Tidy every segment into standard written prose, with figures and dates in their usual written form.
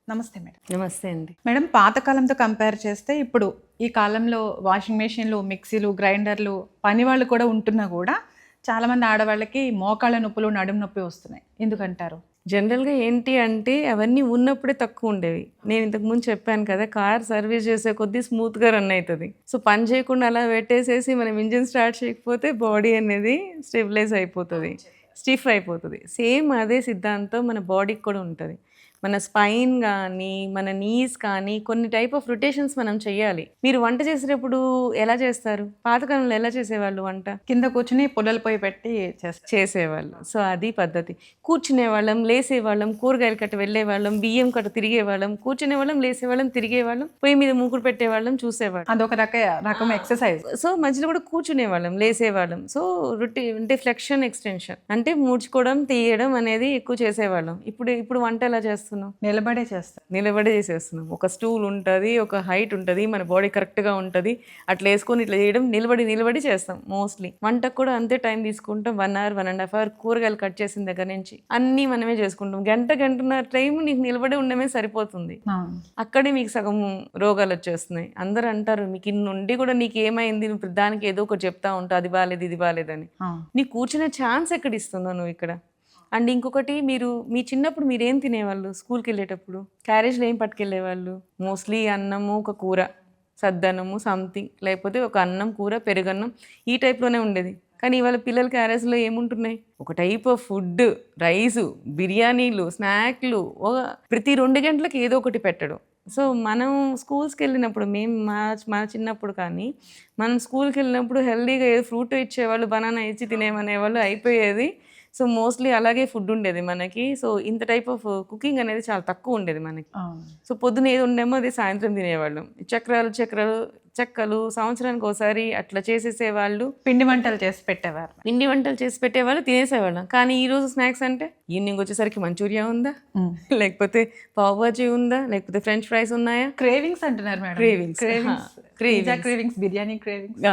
నమస్తే మేడం. నమస్తే అండి. మేడం, పాతకాలంతో కంపేర్ చేస్తే ఇప్పుడు ఈ కాలంలో వాషింగ్ మెషిన్లు, మిక్సీలు, గ్రైండర్లు, పని వాళ్ళు కూడా ఉంటున్నా కూడా చాలామంది ఆడవాళ్ళకి మోకాళ్ళ నొప్పులు, నడుము నొప్పి వస్తున్నాయి. ఎందుకంటారు? జనరల్‌గా ఏంటి అంటే అవన్నీ ఉన్నప్పుడే తక్కువ ఉండేవి. నేను ఇంతకుముందు చెప్పాను కదా! కార్ సర్వీస్ చేసే కొద్దీ స్మూత్‌గా రన్ అయితది. సో, పని చేయకుండా అలా పెట్టేసేసి మనం ఇంజిన్ స్టార్ట్ చేయకపోతే బాడీ అనేది స్టెబిలైజ్ అయిపోతది. స్టిఫ్ అయిపోతది. సేమ్ అదే సిద్ధాంతం మన బాడీకి కూడా ఉంటది. మన స్పైన్ గానీ, మన నీస్ కానీ కొన్ని టైప్ ఆఫ్ రొటేషన్స్ మనం చెయ్యాలి. మీరు వంట చేసేటప్పుడు ఎలా చేస్తారు? పాతకాలంలో ఎలా చేసేవాళ్ళు వంట? కింద కూర్చుని పుల్లల పొయ్యి పెట్టి చేస్తారు. చేసేవాళ్ళు. సో, అది పద్ధతి. కూర్చునేవాళ్ళం, లేసేవాళ్ళం, కూరగాయల కట్ట వెళ్ళేవాళ్ళం, బియ్యం కట్ట తిరిగేవాళ్ళం, కూర్చునేవాళ్ళం, లేసేవాళ్ళం, తిరిగేవాళ్ళం, పొయ్యి మీద మూకుడు పెట్టేవాళ్ళం, చూసేవాళ్ళం. అదొక రకం ఎక్సర్సైజ్. సో, మధ్యలో కూడా కూర్చునేవాళ్ళం, లేసేవాళ్ళం. సో, అంటే ఫ్లెక్షన్, ఎక్స్‌టెన్షన్ అంటే ముడుచుకోవడం, తీయడం అనేది ఎక్కువ చేసేవాళ్ళం. ఇప్పుడు వంట ఎలా చేస్తున్నాం? నిలబడే చేస్తారు. నిలబడి చేసేస్తున్నాం. ఒక స్టూల్ ఉంటది, ఒక హైట్ ఉంటది, మన బాడీ కరెక్ట్‌గా ఉంటది. అట్లా వేసుకొని ఇట్లా చేయడం నిలబడి చేస్తాం మోస్ట్లీ. వంటకు కూడా అంతే టైం తీసుకుంటాం. 1 అవర్, 1.5 అవర్ కూరగాయలు కట్ చేసిన దగ్గర నుంచి అన్నీ మనమే చేసుకుంటాం. గంటన్నర టైం నీకు నిలబడి ఉండడమే సరిపోతుంది. అక్కడే మీకు సగం రోగాలు వచ్చేస్తున్నాయి. అందరూ అంటారు, మీకు ఇన్ని ఉండి కూడా నీకు ఏమైంది, నువ్వు దానికి ఏదో ఒకటి చెప్తా ఉంటావు, అది బాలేదు, ఇది బాలేదని. నీకు కూర్చునే ఛాన్స్ ఎక్కడ ఇస్తున్నావు నువ్వు ఇక్కడ? అండ్ ఇంకొకటి, మీ చిన్నప్పుడు మీరేం తినేవాళ్ళు? స్కూల్కి వెళ్ళేటప్పుడు క్యారేజ్లో ఏం పట్టుకెళ్ళేవాళ్ళు? మోస్ట్లీ అన్నము, ఒక కూర, సద్దన్నము సంథింగ్, లేకపోతే ఒక అన్నం, కూర, పెరుగన్నం, ఈ టైప్లోనే ఉండేది. కానీ ఇవాళ పిల్లల క్యారేజ్లో ఏముంటున్నాయి? ఒక టైప్ ఆఫ్ ఫుడ్, రైసు, బిర్యానీలు, స్నాక్లు, ప్రతి 2 గంటలకు ఏదో ఒకటి పెట్టడం. సో, మనం స్కూల్స్కి వెళ్ళినప్పుడు మా చిన్నప్పుడు కానీ మనం స్కూల్కి వెళ్ళినప్పుడు హెల్దీగా ఏ ఫ్రూట్ ఇచ్చేవాళ్ళు, బనానా ఇచ్చి తినేమనేవాళ్ళు, అయిపోయేది. సో, మోస్ట్లీ అలాగే ఫుడ్ ఉండేది మనకి. సో, ఇంత టైప్ ఆఫ్ కుకింగ్ అనేది చాలా తక్కువ ఉండేది మనకి. సో, పొద్దున ఏది ఉండేమో అది సాయంత్రం తినేవాళ్ళం. చెక్కలు సంవత్సరానికి ఒకసారి అట్లా చేసేసేవాళ్ళు. పిండి వంటలు చేసి పెట్టేవారు, తినేసేవాళ్ళం. కానీ ఈరోజు స్నాక్స్ అంటే ఈవినింగ్ వచ్చేసరికి మంచూరియా ఉందా, లేకపోతే పావ్ బాజీ ఉందా, లేకపోతే ఫ్రెంచ్ ఫ్రైస్ ఉన్నాయా? క్రేవింగ్స్ అంటున్నారు మేడం. Cravings, biryani cravings.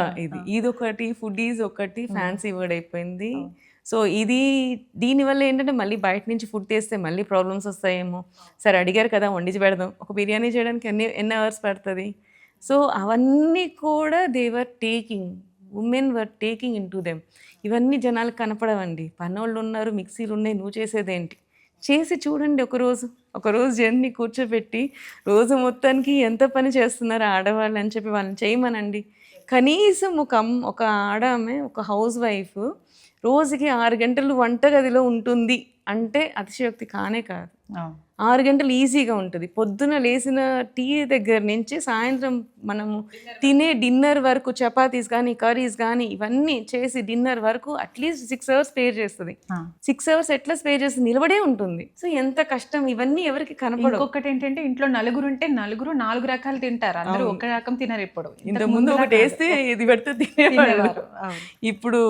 ఇదొకటి, ఫుడీస్ ఒకటి ఫ్యాన్సీ వర్డ్ అయిపోయింది. సో, దీనివల్ల ఏంటంటే మళ్ళీ బయట నుంచి ఫుడ్ తెస్తే మళ్ళీ ప్రాబ్లమ్స్ వస్తాయేమో. సరే, అడిగారు కదా వండించి పెడదాం. ఒక బిర్యానీ చేయడానికి ఎన్ని అవర్స్ పడుతుంది? సో, అవన్నీ కూడా women were taking in to them. ఇవన్నీ జనాలకు కనపడవండి. పనోళ్ళు ఉన్నారు, మిక్సీలు ఉన్నాయి, నువ్వు చేసేదేంటి? చేసి చూడండి. ఒకరోజు జర్నీ కూర్చోబెట్టి రోజు మొత్తానికి ఎంత పని చేస్తున్నారు ఆడవాళ్ళు అని చెప్పి వాళ్ళని చేయమనండి. కనీసం ఒక ఆమె, ఒక హౌస్ వైఫ్ రోజుకి 6 గంటలు వంటగదిలో ఉంటుంది అంటే అతిశయోక్తి కానే కాదు. 6 గంటలు ఈజీగా ఉంటుంది. పొద్దున లేచిన టీ దగ్గర నుంచి సాయంత్రం మనము తినే డిన్నర్ వరకు, చపాతీస్ కానీ, కర్రీస్ కానీ, ఇవన్నీ చేసి డిన్నర్ వరకు అట్లీస్ట్ 6 అవర్స్ స్పేర్ చేస్తుంది. 6 అవర్స్ ఎట్లా స్పేర్ చేస్తుంది? నిలబడే ఉంటుంది. సో, ఎంత కష్టం. ఇవన్నీ ఎవరికి కనపడవు. ఇంకొకటి ఏంటంటే, ఇంట్లో నలుగురు ఉంటే నలుగురు 4 రకాలు తింటారు. అందరూ ఒక రకం తినరు. ఇంతకు ముందు ఒకటి వేస్తే ఇది పెడితే తినేవారు. ఇప్పుడు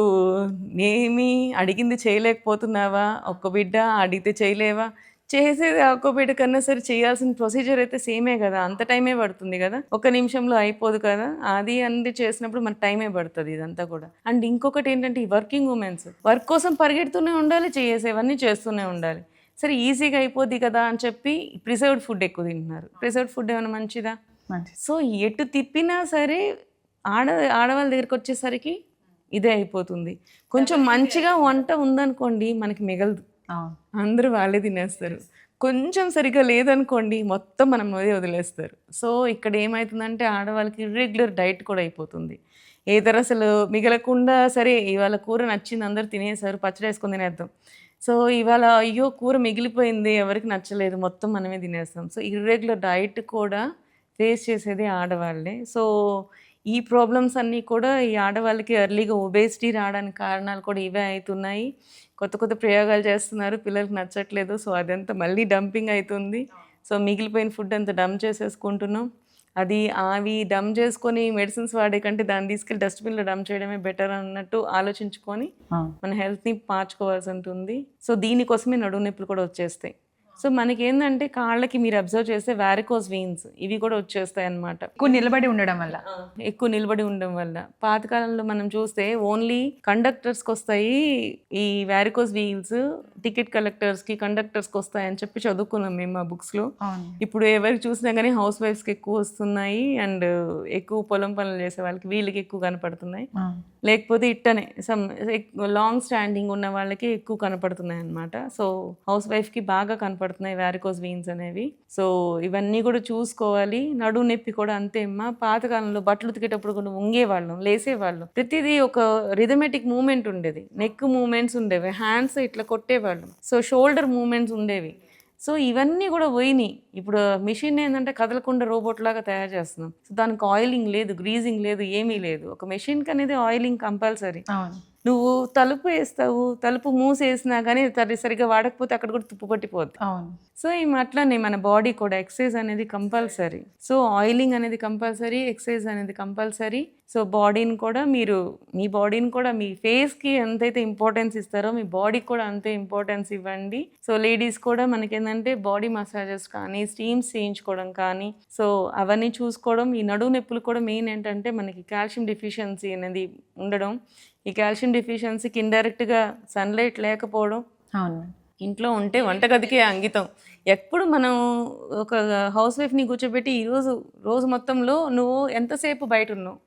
ఏమి అడిగింది చేయలేకపోతున్నావా? ఒక్క బిడ్డ అడిగితే చేయలేవా? చేసేది ఒక్క బిడ్డ కన్నా సరే చేయాల్సిన ప్రొసీజర్ అయితే సేమే కదా, అంత టైమే పడుతుంది కదా, 1 నిమిషంలో అయిపోదు కదా. అది చేసినప్పుడు మన టైమే పడుతుంది ఇదంతా కూడా. అండ్ ఇంకొకటి ఏంటంటే, ఈ వర్కింగ్ ఉమెన్స్ వర్క్ కోసం పరిగెడుతూనే ఉండాలి, చేసేవన్నీ చేస్తూనే ఉండాలి. సరే, ఈజీగా అయిపోద్ది కదా అని చెప్పి ప్రిజర్వ్డ్ ఫుడ్ ఎక్కువ తింటున్నారు. ప్రిజర్వ్డ్ ఫుడ్ ఏమైనా మంచిదా? సో, ఎటు తిప్పినా సరే ఆడవాళ్ళ దగ్గరికి వచ్చేసరికి ఇదే అయిపోతుంది. కొంచెం మంచిగా వంట ఉందనుకోండి, మనకి మిగలదు, అందరూ వాళ్ళే తినేస్తారు. కొంచెం సరిగ్గా లేదనుకోండి, మొత్తం మనం వదిలేస్తారు. సో, ఇక్కడ ఏమవుతుందంటే ఆడవాళ్ళకి ఇర్రెగ్యులర్ డైట్ కూడా అయిపోతుంది. ఏదైనా అసలు మిగలకుండా, సరే ఇవాళ కూర నచ్చింది, అందరూ తినేసారు, పచ్చడి వేసుకొని తినేద్దాం. సో, ఇవాళ అయ్యో కూర మిగిలిపోయింది, ఎవరికి నచ్చలేదు, మొత్తం మనమే తినేస్తాం. సో, ఇర్రెగ్యులర్ డైట్ కూడా ఫేస్ చేసేది ఆడవాళ్ళే. సో, ఈ ప్రాబ్లమ్స్ అన్నీ కూడా ఈ ఆడవాళ్ళకి ఎర్లీగా ఒబేసిటీ రావడానికి కారణాలు కూడా ఇవే అవుతున్నాయి. కొత్త ప్రయోగాలు చేస్తున్నారు, పిల్లలకి నచ్చట్లేదు. సో, అదంతా మళ్ళీ డంపింగ్ అవుతుంది. సో, మిగిలిపోయిన ఫుడ్ అంతా డంప్ చేసేసుకుంటున్నాం. అవి డంప్ చేసుకొని మెడిసిన్స్ వాడే కంటే దాన్ని తీసుకెళ్ళి డస్ట్బిన్లో డంప్ చేయడమే బెటర్ అన్నట్టు ఆలోచించుకొని మన హెల్త్ని మార్చుకోవాల్సి ఉంటుంది. సో, దీనికోసమే నడుము నొప్పులు కూడా వచ్చేస్తాయి. సో మనకేందంటే కాళ్ళకి మీరు అబ్జర్వ్ చేస్తే వారికోస్ వెయిన్స్ ఇవి కూడా వచ్చేస్తాయి అన్నమాట. ఎక్కువ నిలబడి ఉండడం వల్ల. ఎక్కువ నిలబడి ఉండడం వల్ల. పాతకాలంలో మనం చూస్తే ఓన్లీ కండక్టర్స్కి వస్తాయి ఈ వారికోస్ వెయిన్స్, టికెట్ కలెక్టర్స్కి కండక్టర్స్కి వస్తాయి అని చెప్పి చదువుకున్నాం మేము ఆ బుక్స్లో. ఇప్పుడు ఎవరికి చూసినా కానీ హౌస్ వైఫ్స్కి ఎక్కువ వస్తున్నాయి, అండ్ ఎక్కువ పొలం పనులు చేసే వాళ్ళకి వీళ్ళకి ఎక్కువ కనపడుతున్నాయి. లేకపోతే ఇట్టనే లాంగ్ స్టాండింగ్ ఉన్న వాళ్ళకి ఎక్కువ కనపడుతున్నాయి అన్నమాట. సో హౌస్ వైఫ్కి బాగా కనపడుతున్నాయి వారికోస్ వెయిన్స్ అనేవి. సో ఇవన్నీ కూడా చూసుకోవాలి. నడుము నొప్పి కూడా అంతే అమ్మా. పాతకాలంలో బట్టలు ఉతికేటప్పుడు కూడా వంగేవాళ్ళం, లేసేవాళ్ళం, ప్రతిదీ ఒక రిథమెటిక్ మూమెంట్ ఉండేది. నెక్ మూమెంట్స్ ఉండేవి, హ్యాండ్స్ ఇట్లా కొట్టేవాళ్ళం, సో షోల్డర్ మూమెంట్స్ ఉండేవి. సో ఇవన్నీ కూడా పోయినాయి. ఇప్పుడు మిషన్ ఏంటంటే కదలకుండా రోబోట్ లాగా తయారు చేస్తున్నాం. సో దానికి ఆయిలింగ్ లేదు, గ్రీజింగ్ లేదు, ఏమీ లేదు. ఒక మెషిన్కి అనేది ఆయిలింగ్ కంపల్సరీ. నువ్వు తలుపు వేస్తావు, తలుపు మూసేసినా కానీ సరిగ్గా వాడకపోతే అక్కడ కూడా తుప్పు పట్టిపోద్ది. సో అట్లానే మన బాడీ కూడా ఎక్సర్సైజ్ అనేది కంపల్సరీ. సో ఆయిలింగ్ అనేది కంపల్సరీ, ఎక్సర్సైజ్ అనేది కంపల్సరీ. సో బాడీని కూడా మీరు మీ బాడీని కూడా మీ ఫేస్కి ఎంతైతే ఇంపార్టెన్స్ ఇస్తారో మీ బాడీకి కూడా అంతే ఇంపార్టెన్స్ ఇవ్వండి. సో లేడీస్ కూడా మనకేంటంటే బాడీ మసాజెస్ కానీ స్టీమ్స్ చేయించుకోవడం కానీ, సో అవన్నీ చూసుకోవడం. ఈ నడుము నొప్పులు కూడా మెయిన్ ఏంటంటే మనకి కాల్షియం డెఫిషియన్సీ అనేది ఉండడం. ఈ కాల్షియం డెఫిషియన్సీకి ఇండైరెక్ట్గా సన్లైట్ లేకపోవడం. ఇంట్లో ఉంటే వంటగదికే అంకితం. ఎప్పుడు మనం ఒక హౌస్ వైఫ్ని కూర్చోబెట్టి రోజు మొత్తంలో నువ్వు ఎంతసేపు బయట ఉన్నావు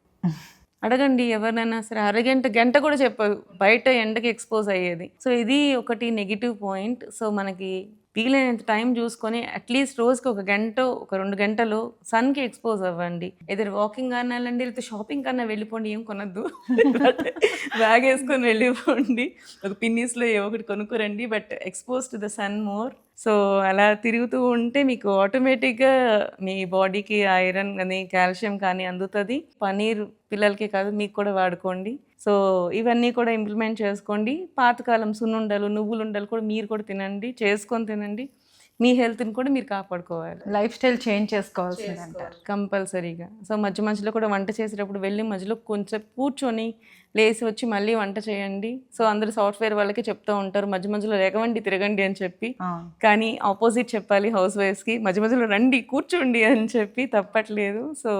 అడగండి ఎవరినైనా సరే. గంట కూడా చెప్పదు బయట ఎండకి ఎక్స్పోజ్ అయ్యేది. సో ఇది ఒకటి నెగిటివ్ పాయింట్. సో మనకి వీలైనంత టైం చూసుకొని అట్లీస్ట్ రోజుకి 1 గంట 2 గంటలు సన్కి ఎక్స్పోజ్ అవ్వండి. ఏదైనా వాకింగ్ అన్నా వెళ్ళండి, లేకపోతే షాపింగ్ కన్నా వెళ్ళిపోండి, ఏం కొనద్దు, బ్యాగ్ వేసుకొని వెళ్ళిపోండి, ఒక పిన్నీస్లో ఒకటి కొనుక్కోరండి, but expose to the sun more. So అలా తిరుగుతూ ఉంటే మీకు ఆటోమేటిక్గా మీ బాడీకి ఐరన్ కానీ కాల్షియం కానీ అందుతుంది. పనీర్ పిల్లలకే కాదు మీకు కూడా వాడుకోండి. సో ఇవన్నీ కూడా ఇంప్లిమెంట్ చేసుకోండి. పాతకాలం సున్నుండలు, నువ్వులుండలు కూడా మీరు కూడా తినండి, చేసుకొని తినండి. మీ హెల్త్ని కూడా మీరు కాపాడుకోవాలి. లైఫ్ స్టైల్ చేంజ్ చేసుకోవాల్సింది అంటారు కంపల్సరీగా. సో మధ్యలో కూడా వంట చేసేటప్పుడు వెళ్ళి మధ్యలో కొంచెం కూర్చొని లేచి వచ్చి మళ్ళీ వంట చేయండి. సో అందరు సాఫ్ట్వేర్ వాళ్ళకి చెప్తూ ఉంటారు మధ్యలో లేకవండి తిరగండి అని చెప్పి, కానీ ఆపోజిట్ చెప్పాలి హౌస్ వైఫ్స్కి, మధ్యలో రండి కూర్చోండి అని చెప్పి, తప్పట్లేదు. సో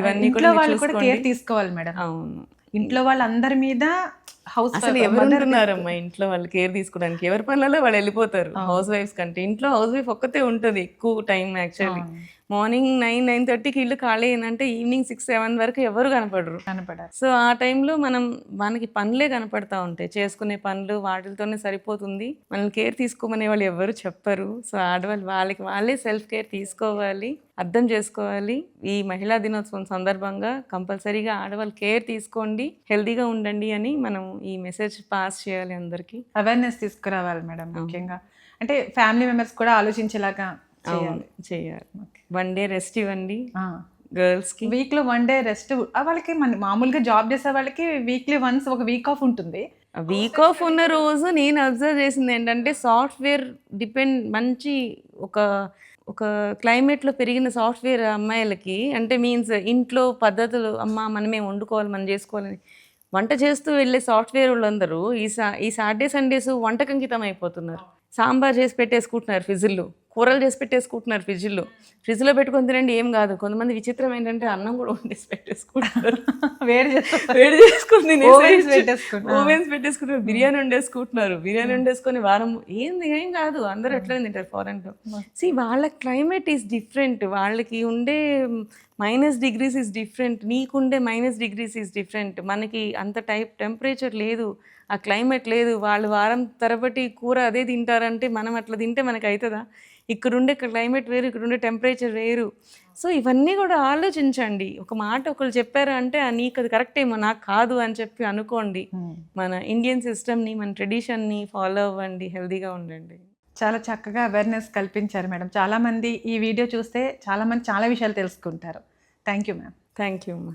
ఇవన్నీ కూడా కేర్ తీసుకోవాలి మేడం. అవును, ఇంట్లో వాళ్ళందరి మీద అసలు ఎవరుంటున్నారమ్మా ఇంట్లో వాళ్ళు కేర్ తీసుకోవడానికి? ఎవరి పనులలో వాళ్ళు వెళ్ళిపోతారు. హౌస్ వైఫ్స్ కంటే ఇంట్లో హౌస్ వైఫ్ ఒక్కతే ఉంటుంది ఎక్కువ టైం. యాక్చువల్లీ మార్నింగ్ 9-9:30కి ఇల్లు ఖాళీ అయిందంటే ఈవినింగ్ 6-7 వరకు ఎవరు కనపడరు. సో ఆ టైంలో మనకి పనులే కనపడతా ఉంటాయి, చేసుకునే పనులు వాటితోనే సరిపోతుంది. మనల్ని కేర్ తీసుకోమనే వాళ్ళు ఎవరు చెప్పరు. సో ఆడవాళ్ళు వాళ్ళే సెల్ఫ్ కేర్ తీసుకోవాలి, అర్థం చేసుకోవాలి. ఈ మహిళా దినోత్సవం సందర్భంగా కంపల్సరీగా ఆడవాళ్ళు కేర్ తీసుకోండి, హెల్తీగా ఉండండి అని మనం ఈ మెసేజ్ పాస్ చేయాలి, అందరికీ అవేర్నెస్ తీసుకురావాలి మేడం. ముఖ్యంగా అంటే ఫ్యామిలీ మెంబర్స్ కూడా ఆలోచించేలాగా చేయాలి. 1 డే రెస్ట్ ఇవ్వండి గర్ల్స్కి. వీక్లో 1 డే రెస్ట్. వాళ్ళకి మామూలుగా జాబ్ చేసే వాళ్ళకి వీక్లీ వన్స్ ఒక వీక్ ఆఫ్ ఉంటుంది. వీక్ ఆఫ్ ఉన్న రోజు నేను అబ్జర్వ్ చేసింది ఏంటంటే సాఫ్ట్వేర్ మంచి ఒక క్లైమేట్లో పెరిగిన సాఫ్ట్వేర్ అమ్మాయిలకి, అంటే మీన్స్ ఇంట్లో పద్ధతులు మనమే వండుకోవాలి, మనం చేసుకోవాలని వంట చేస్తూ వెళ్ళే సాఫ్ట్వేర్ వాళ్ళందరూ ఈ సాటర్డే సండేస్ వంటకు అంకితం అయిపోతున్నారు. సాంబార్ చేసి పెట్టేసుకుంటున్నారు ఫ్రిడ్జ్లో, కూరలు చేసి పెట్టేసుకుంటున్నారు ఫ్రిడ్జ్లో పెట్టుకొని తినండి, ఏం కాదు. కొంతమంది విచిత్రం ఏంటంటే అన్నం కూడా వండేసి పెట్టేసుకుంటున్నారు, వేడి చేసుకొని ఓవెన్స్ పెట్టేసుకుంటారు, బిర్యానీ వండేసుకొని వారం ఏం కాదు, అందరూ ఎట్లా తింటారు ఫారెన్లో. వాళ్ళ క్లైమేట్ ఈజ్ డిఫరెంట్, వాళ్ళకి ఉండే -degrees ఈజ్ డిఫరెంట్, నీకుండే -degrees ఈజ్ డిఫరెంట్. మనకి అంత టెంపరేచర్ లేదు, ఆ క్లైమేట్ లేదు. వాళ్ళు వారం తరబట్టి కూర అదే తింటారంటే మనం అట్లా తింటే మనకు అవుతుందా? ఇక్కడుండే క్లైమేట్ వేరు, ఇక్కడుండే టెంపరేచర్ వేరు. సో ఇవన్నీ కూడా ఆలోచించండి. ఒక మాట ఒకళ్ళు చెప్పారు అంటే నీకు అది కరెక్ట్ ఏమో, నాకు కాదు అని చెప్పి అనుకోండి. మన ఇండియన్ సిస్టమ్ని, మన ట్రెడిషన్ని ఫాలో అవ్వండి, హెల్తీగా ఉండండి. చాలా చక్కగా అవేర్నెస్ కల్పించారు మేడం. చాలామంది ఈ వీడియో చూస్తే చాలామంది చాలా విషయాలు తెలుసుకుంటారు. Thank you ma'am. Thank you అమ్మా.